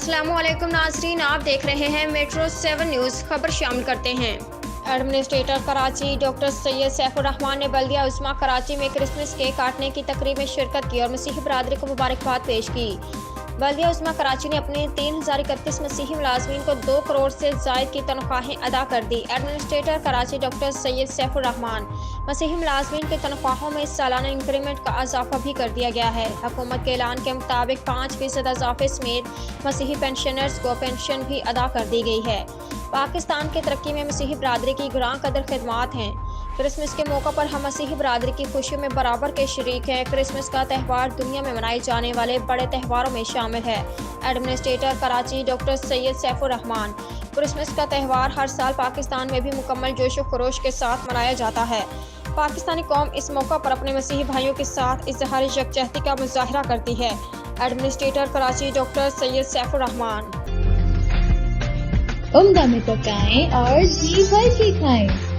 अस्सलामु अलैकुम नाज़रीन, आप देख रहे हैं मेट्रो 7 न्यूज़। खबर शामिल करते हैं। एडमिनिस्ट्रेटर कराची डॉक्टर सैयद सैफुर रहमान ने बल्दिया उस्मा कराची में क्रिसमस केक काटने की तकरीब में शिरकत की और मसीही बरादरी को मुबारकबाद पेश की। बल्दिया उस्मा कराची ने अपने 3031 मसीही मुलाजमीन को 2 करोड़ से ज़ायद की तनख्वाहें अदा कर दी। एडमिनिस्ट्रेटर कराची डॉक्टर सैयद सैफुर रहमान मसीही मुलाजमीन की तनख्वाहों में सालाना इंक्रीमेंट का इजाफा भी कर दिया गया है। हुकूमत के ऐलान के मुताबिक 5% इजाफे समेत मसीही पेंशनर्स को पेंशन भी अदा कर दी गई है। पाकिस्तान की तरक्की में मसीही बरादरी की ग्रां कदर खिदमात हैं। क्रिसमस के मौका पर हम मसीही बरादरी की खुशियों में बराबर के शरीक हैं। क्रिसमस का त्यौहार दुनिया में मनाए जाने वाले बड़े त्योहारों में शामिल है। Administrator Karachi doctor Syed Saifur Rahman. Christmas का त्यौहार हर साल पाकिस्तान में भी मुकम्मल जोश व खरोश के साथ मनाया जाता है। पाकिस्तानी कौम इस मौका पर अपने मसीही भाइयों के साथ इज़हार यकजहती का मुजाहरा करती है। Administrator Karachi doctor Syed Saifur Rahman. उम्दा में पकाएं और जी भर के खाएं।